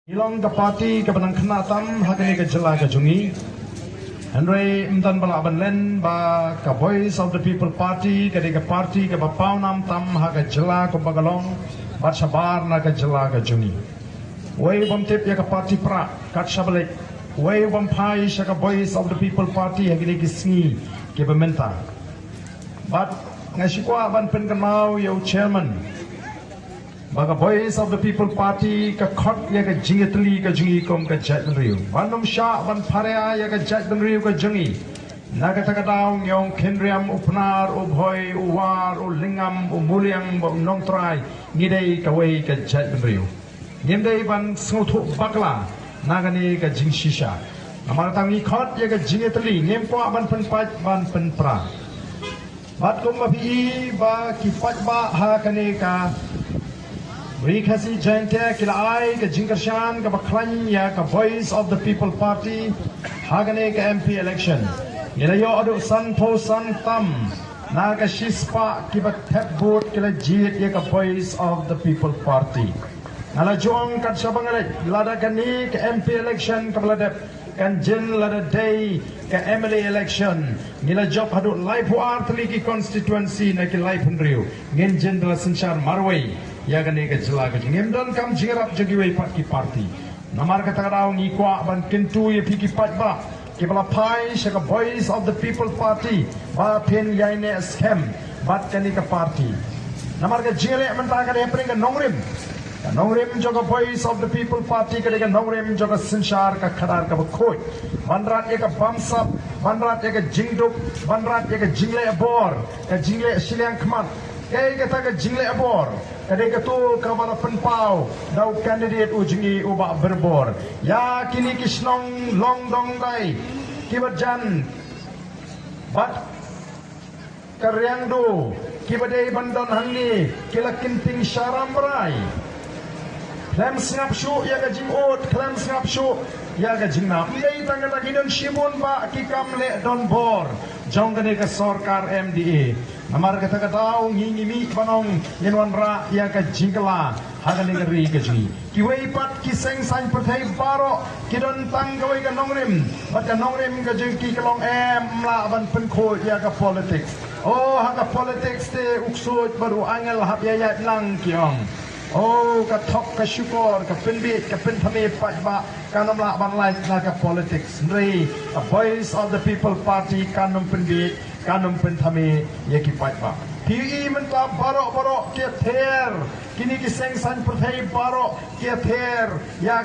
Ilong ke parti ke benang kena tam hakini ke jela ke jungi. Henry mdan bala banlen ba ke Voice of the People Party ke parti ke bapau nam tam ha ke jela ke bagalong bat sabar na ke jela ke jungi. Wei bom tip ya ke parti pra kat sabalik. Wei bom pai sya ke Voice of the People Party hakini ke sngi ke bementa. Bat ngasikwa ban pen kenau yo chairman. Baga Voice of the People Party ka khot ya ka jingetli ka jungi kom ka jat riu banum sha ban pharea ya ka jat riu ka jungi naga takadaw yong kenriam upnar ubhoy uwar ulingam umuliang nongtrai ngidei ka wei ka jat riu ngimdei ban snuthu bakla nagani ka jingshisha amar tangi khot ya ka jingetli ngempwa ban penpat ban penpra bat kom bi ba kipat ba ha kane ka Rikasi jente kila ai ke jingkershan ke baklan ya ke Voice of the People Party hagane ke MP election ila yo adu san po san tam na ke shispa ki bat tap vote kila jit ya ke Voice of the People Party nala juang kat sabangale lada kani ke MP election ke belada kan jin lada day ke MLA election nila job hadu live war tli ki constituency na ki live hendriu ngin jin dala sanchar marway ya gane ke jela ke ngem don kam jingrap jagi wei pat ki party namar ka tagadaw ni kwa ban kintu ye piki pat ba ke bala pai shaka Voice of the People Party ba pen yaine scam bat kani ka party namar ka jele menta ka happening ka nongrim joga Voice of the People Party ka nongrim joga sinshar ka khadar ka khoi banrat ye ka bamsap banrat ye ka jingduk banrat ye ka jingle abor ka jingle silang khmat kay kata ka jingle abor kadai ketul kamala penpau dau candidate ujungi ubah berbor ya kini kisnong long dong dai kibat jan bat karyang do kibadai bandon hangni kila kinting syaram berai klem singap syuk ya ka jingot klem singap syuk ya ka jingnam nei tangga takinon shibun ba kikam le don bor jong kene ka sarkar MDA namar kata kataw ngingimi panong yenwan ra ya ka jingkala hagane ka ri ka ji kiwei pat kiseng san perthai baro kidon tang gawai ka nongrim bat ka nongrim ka jing ki kalong la ban pen kho ya ka politics oh ha ka politics te uksut baru angel hab ya ya lang kiong oh ka thok ka syukur ka penbit ka penthame pat ba kanamla ban lai na ka politics nri a Voice of the People Party kanum penbit kanum penthame ye ki pat ba PE menta baro ke ther kini ki seng san perthai baro ke ther ya